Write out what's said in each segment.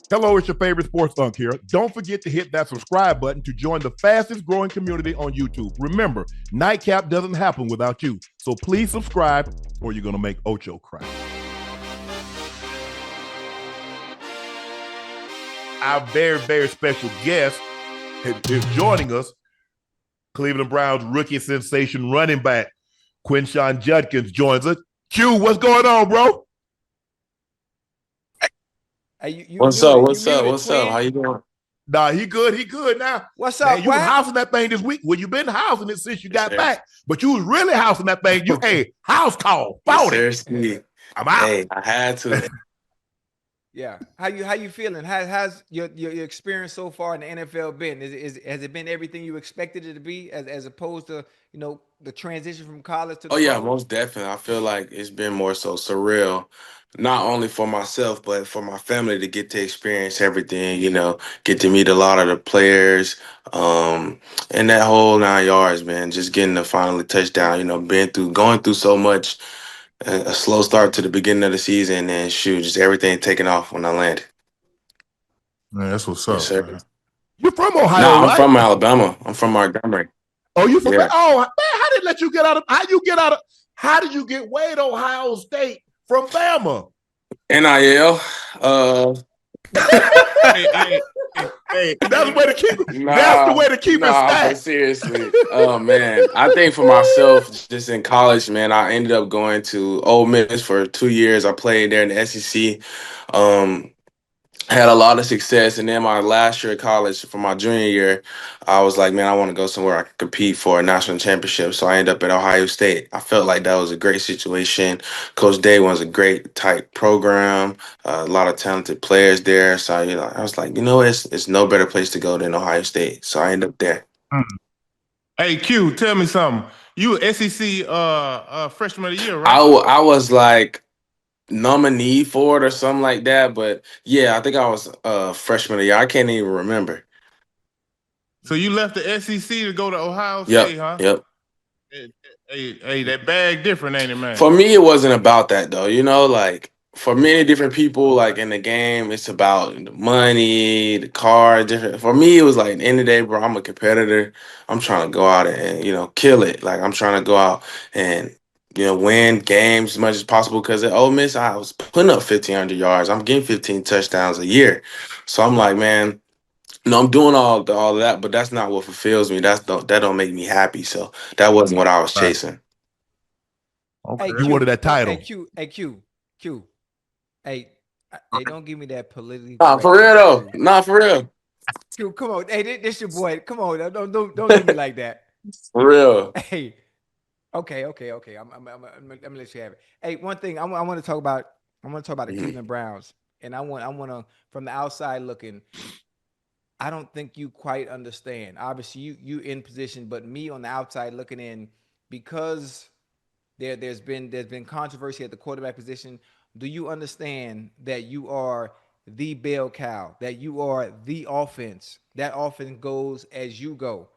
Hello, it's your favorite sports Unc here. Don't forget to hit that subscribe button to join the fastest growing community on YouTube. Remember, Nightcap doesn't happen without you. So please subscribe or you're going to make Ocho cry. Our very, very special guest is joining us. Cleveland Browns rookie sensation running back Quinshon Judkins joins us. Q, what's going on, bro? Hey, What's up? What's up? What's up? How you doing? Nah, he good. He good now. What's Man, up, you was Quinn? housing that thing this week. Well, you been housing it since you got back, but you was really housing that thing. You, hey, house call. Seriously, I'm out. Hey, I had to. Yeah. How you feeling? How's your experience so far in the NFL been? Has it been everything you expected it to be, as opposed to the transition from college to the Oh yeah, pros? most definitely. I feel like it's been more so surreal, not only for myself but for my family to get to experience everything. Get to meet a lot of the players, and that whole 9 yards, man. Just getting to finally touchdown. Going through so much. A slow start to the beginning of the season, and shoot, just everything taking off when I landed. Man, that's what's Yes, up, sir. man. You're from Ohio, Nah, I'm right? from Alabama. I'm from Montgomery. Oh, you from? Yeah. Oh, man, how did let you get out of? How you get out of? How did you get way to Ohio State from Bama? NIL. That's the way to keep it. That's the Nah, way to keep it but stacked. seriously, oh man, I think for myself, just in college, man, I ended up going to Ole Miss for 2 years. I played there in the SEC. Um, had a lot of success, and then my last year of college, for my junior year, I was like, man, I want to go somewhere I can compete for a national championship. So I ended up at Ohio State. I felt like that was a great situation. Coach Day was a great type program, a lot of talented players there. So I was like, it's no better place to go than Ohio State. So I ended up there. Hey Q, tell me something. You SEC freshman of the year, right? I was like nominee for it or something like that, but yeah, I think I was freshman of the year. I can't even remember. So you left the SEC to go to Ohio Yep, State, huh? yep. Hey, that bag different, ain't it, man? For me, it wasn't about that though. Like for many different people, like in the game, it's about the money, the car, different. For me, it was like at the end of the day, bro, I'm a competitor. I'm trying to go out and kill it. Like I'm trying to go out and win games as much as possible. Because at Ole Miss, I was putting up 1,500 yards. I'm getting 15 touchdowns a year. So I'm like, man. No, I'm doing all of that, but that's not what fulfills me. That don't make me happy. So that wasn't what I was Right. chasing. Okay. Hey, You wanted that title. Hey, Q. Hey, don't give me that politically Nah, correct for real answer, though. Q. Not for real. Q, come on. Hey, this your boy. Come on, don't do me like that. For real. Hey, okay. Let me let you have it. Hey, one thing I want to talk about. I want to talk about the Mhm. Cleveland Browns, and I want to from the outside looking. I don't think you quite understand. Obviously, you in position, but me on the outside looking in, because there's been controversy at the quarterback position. Do you understand that you are the bell cow? That you are the offense. That offense goes as you go.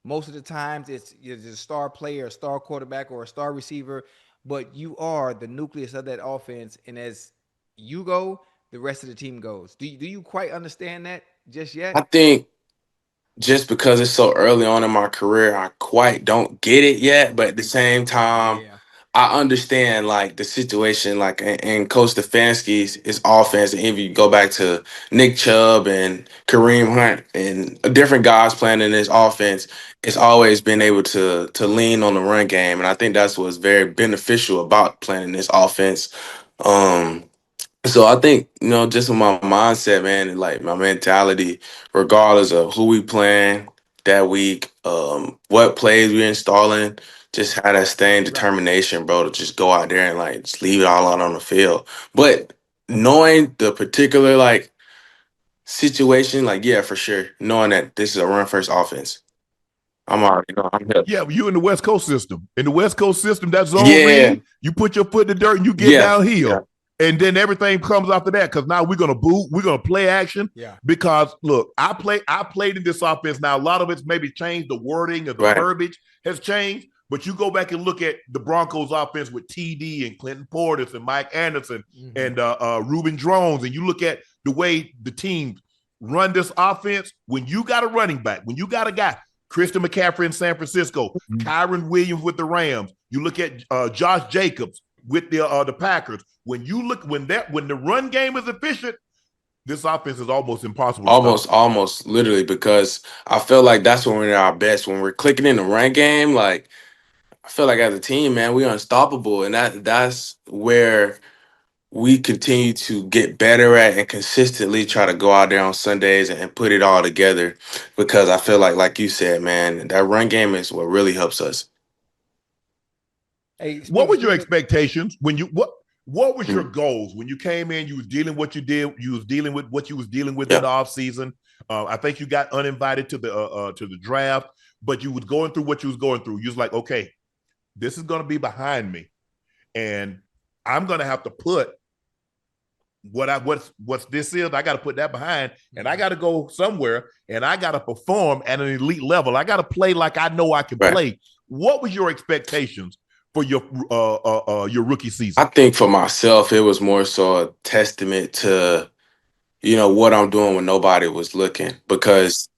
Most of the times, it's a star player, a star quarterback, or a star receiver, but you are the nucleus of that offense. And as you go, the rest of the team goes. Do you quite understand that just I yet? think just because it's so early on in my career, I quite don't get it yet. But at the same time, Yeah. I understand like the situation, like and Coach Stefanski's is offense. And if you go back to Nick Chubb and Kareem Hunt and different guys playing in this offense, it's always been able to lean on the run game, and I think that's what's very beneficial about playing in this offense. Um, so I think, just with my mindset, man, and like my mentality, regardless of who we playing that week, what plays we installing, just have that staying Right. determination, bro, to just go out there and like just leave it all out on the field. But knowing the particular like situation, like yeah, for sure, knowing that this is a run first offense, I'm already know I'm here. Yeah, you in the West Coast system. In the West Coast system, that zone Yeah, read, you put your foot in the dirt and you get yeah, yeah, downhill. And then everything comes after that because now we're gonna boot, we're gonna play action. Yeah. Because look, I played in this offense. Now a lot of it's maybe changed, the wording or the right, verbiage has changed. But you go back and look at the Broncos offense with TD and Clinton Portis and Mike Anderson Mm-hmm. and Ruben Drones, and you look at the way the team run this offense, when you got a running back, when you got a guy, Christian McCaffrey in San Francisco, Kyron Williams with the Rams, you look at Josh Jacobs with the Packers. When the run game is efficient, this offense is almost impossible. Almost, literally, because I feel like that's when we're at our best. When we're clicking in the run game, like I feel like as a team, man, we're unstoppable, and that's where we continue to get better at and consistently try to go out there on Sundays and put it all together. Because I feel like you said, man, that run game is what really helps us. Hey, what were your expectations when you what was your goals when you came in? You was dealing what you did. You was dealing with what you was dealing with in the off season. I think you got uninvited to the draft, but you was going through what you was going through. You was like, okay, this is going to be behind me, and I'm going to have to put what's this is. I got to put that behind, and I got to go somewhere, and I got to perform at an elite level. I got to play like I know I can play. What was your expectations for your rookie season? I think for myself, it was more so a testament to, what I'm doing when nobody was looking. Because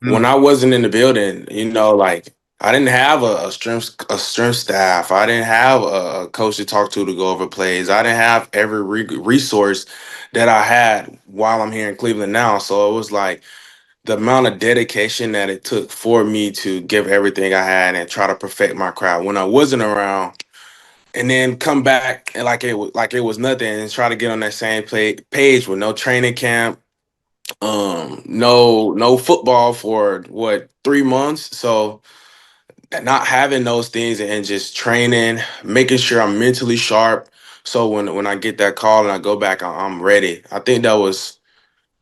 when I wasn't in the building, like I didn't have a strength staff. I didn't have a coach to talk to go over plays. I didn't have every resource that I had while I'm here in Cleveland now. So it was like the amount of dedication that it took for me to give everything I had and try to perfect my craft when I wasn't around. And then come back and like it was nothing, and try to get on that same page with no training camp, no football for 3 months. So not having those things and just training, making sure I'm mentally sharp. So when I get that call and I go back, I'm ready. I think that was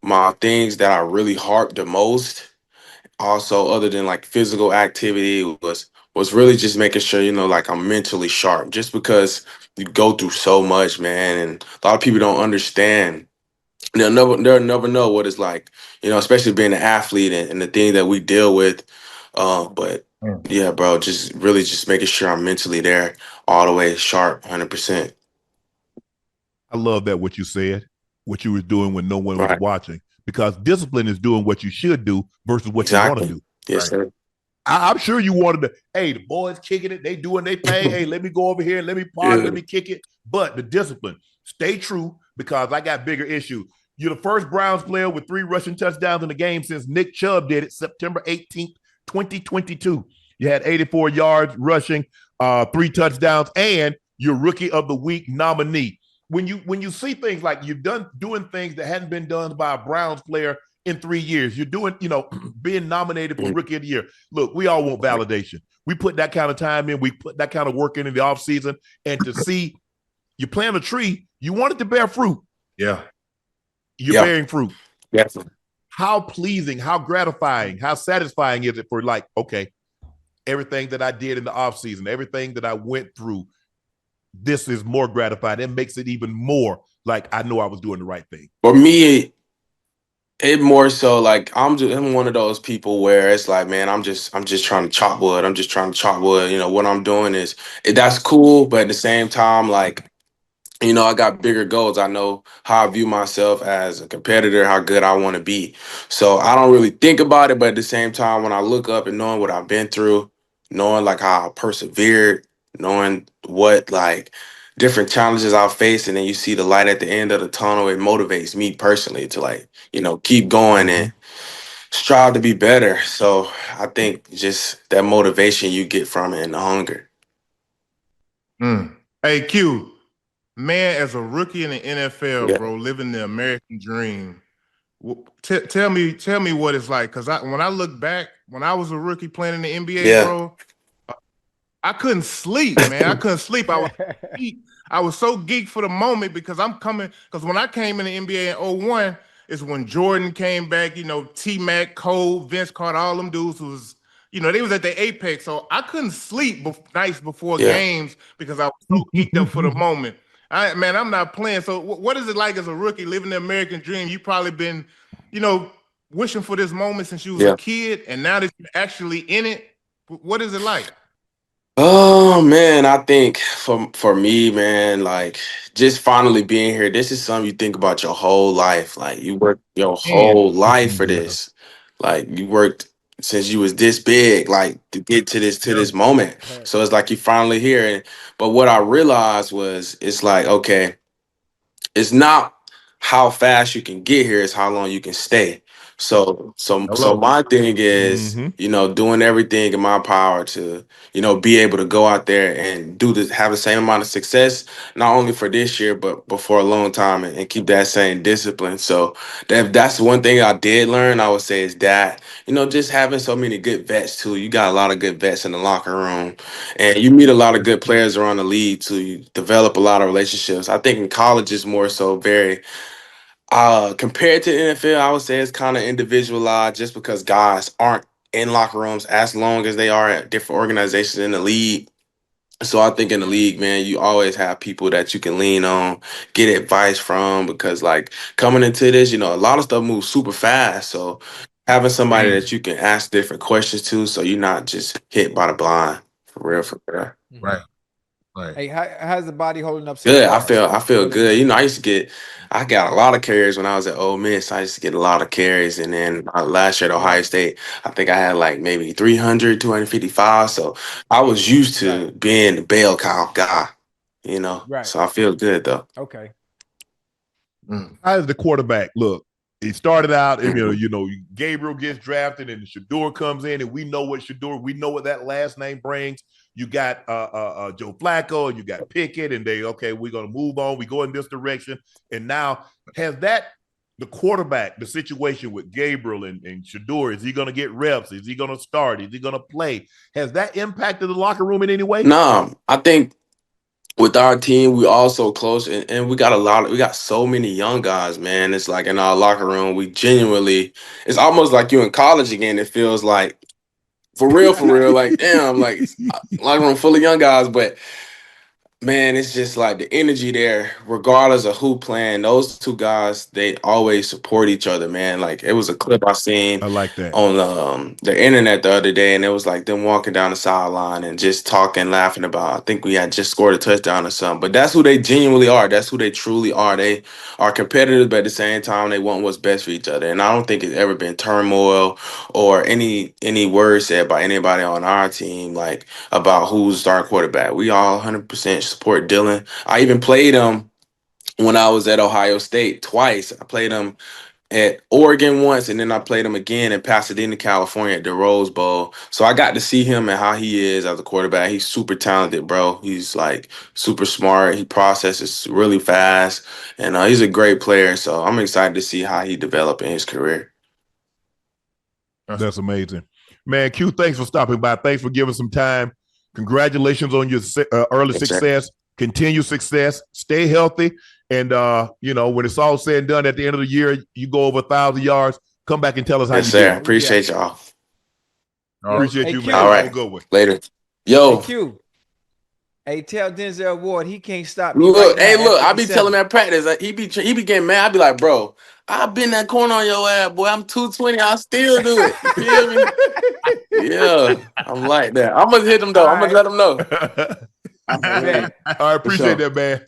my things that I really harped the most. Also, other than like physical activity, was really just making sure, like I'm mentally sharp, just because you go through so much, man. And a lot of people don't understand. They'll never know what it's like, especially being an athlete and the thing that we deal with. But yeah, bro, just really just making sure I'm mentally there all the way sharp, 100%. I love that what you said, what you were doing when no one was watching, because discipline is doing what you should do versus what you want to do. Yes, sir. I'm sure you wanted to, hey, the boys kicking it, they doing their thing. Hey, let me go over here, let me party, let me kick it. But the discipline, stay true, because I got bigger issues. You're the first Browns player with 3 rushing touchdowns in the game since Nick Chubb did it September 18th, 2022. You had 84 yards rushing, 3 touchdowns, and you're Rookie of the Week nominee. When you see things like you've doing things that hadn't been done by a Browns player in 3 years, you're doing, being nominated for Rookie of the Year. Look, we all want validation. We put that kind of time in. We put that kind of work in the offseason. And to see you plant a tree, you want it to bear fruit. Yeah. You're bearing fruit. Yes. How pleasing, how gratifying, how satisfying is it for like, okay, everything that I did in the offseason, everything that I went through, this is more gratifying. It makes it even more like I know I was doing the right thing. For me, it more so like I'm one of those people where it's like, man, I'm just trying to chop wood. I'm just trying to chop wood. What I'm doing is that's cool, but at the same time, like, I got bigger goals. I know how I view myself as a competitor, how good I want to be. So I don't really think about it, but at the same time, when I look up and knowing what I've been through, knowing like how I persevered, knowing what like different challenges I've faced, and then you see the light at the end of the tunnel, it motivates me personally to like, keep going and strive to be better. So I think just that motivation you get from it and the hunger. Hey, Q, man, as a rookie in the NFL, bro, living the American dream, tell me what it's like. Because when I look back, when I was a rookie playing in the NBA, bro, I couldn't sleep, man. I couldn't sleep. I was so geeked for the moment because when I came in the NBA in 2001, is when Jordan came back, T-Mac, Cole, Vince Carter, all them dudes was, they was at the apex. So I couldn't sleep nights before games because I was so geeked up for the moment. Man, I'm not playing. So what is it like as a rookie living the American dream? You probably been, wishing for this moment since you was a kid, and now that you're actually in it, what is it like? Oh man, I think for me, man, like just finally being here, this is something you think about your whole life. Like you worked your Man, whole life for Yeah. this. Like you worked since you was this big, like to get to this moment. Right. So it's like you finally here. But what I realized was it's like, okay, it's not how fast you can get here, it's how long you can stay. So hello. my thing is, Mm-hmm. doing everything in my power to, be able to go out there and do this, have the same amount of success, not only for this year, but for a long time and keep that same discipline. So that's one thing I did learn, I would say, is that, just having so many good vets too. You got a lot of good vets in the locker room and you meet a lot of good players around the league too. You develop a lot of relationships. I think in college is more so very compared to the NFL, I would say it's kind of individualized just because guys aren't in locker rooms as long as they are at different organizations in the league. So I think in the league, man, you always have people that you can lean on, get advice from, because like coming into this, a lot of stuff moves super fast. So having somebody Man, that you can ask different questions to, so you're not just hit by the blind. For real, for real. right, right. Hey, how's the body holding up so Good. I far? feel I feel Early in the good. season. I got a lot of carries when I was at Ole Miss. I used to get a lot of carries. And then last year at Ohio Right, State, I think I had like maybe 300, 255. So I was used to right, being the bell cow guy. right. So I feel good though. Okay. Mm. How does the quarterback look? He started out, and Mhm. Gabriel gets drafted, and Shedeur comes in, and we know what that last name brings. You got Joe Flacco, and you got Pickett, and we're gonna move on. We go in this direction, and now the quarterback, the situation with Gabriel and Shedeur, is he gonna get reps? Is he gonna start? Is he gonna play? Has that impacted the locker room in any way? Nah, I think with our team, we all so close, and we got so many young guys, man. It's like in our locker room, we genuinely, it's almost like you in college again. It feels like for real, like damn, like locker room full of young guys, but man, it's just like the energy there, regardless of who playing. Those two guys, they always support each other, man. Like it was a clip I seen I like that. on the internet the other day, and it was like them walking down the sideline and just talking, laughing about. I think we had just scored a touchdown or something. But that's who they genuinely are. That's who they truly are. They are competitive, but at the same time, they want what's best for each other. And I don't think it's ever been turmoil or any words said by anybody on our team like about who's starting quarterback. We all 100% support Dillon. I even played him when I was at Ohio State twice. I played him at Oregon once, and then I played him again in Pasadena, California at the Rose Bowl. So I got to see him and how he is as a quarterback. He's super talented, bro. He's like super smart. He processes really fast, and he's a great player. So I'm excited to see how he develop in his career. That's amazing. Man, Q, thanks for stopping by. Thanks for giving some time. Congratulations on your early Yes, sir. success. Continue success. Stay healthy. And, when it's all said and done at the end of the year, you go over 1,000 yards. Come back and tell us how Yes, you sir. did. Appreciate y'all. All right. Appreciate Hey, you, Q. man. All Have a right. good one. Later. Hey, Yo. Q. Hey, tell Denzel Ward he can't stop me right Look, now hey, at look, I be telling 57. him at practice, like, he be getting mad. I be like, bro, I been that corner on your ass, boy. I'm 220. I still do it. You feel me? Yeah, I'm like that. I'm gonna hit him though. All I'm gonna right. let him know. I Bet. appreciate For sure. that, man.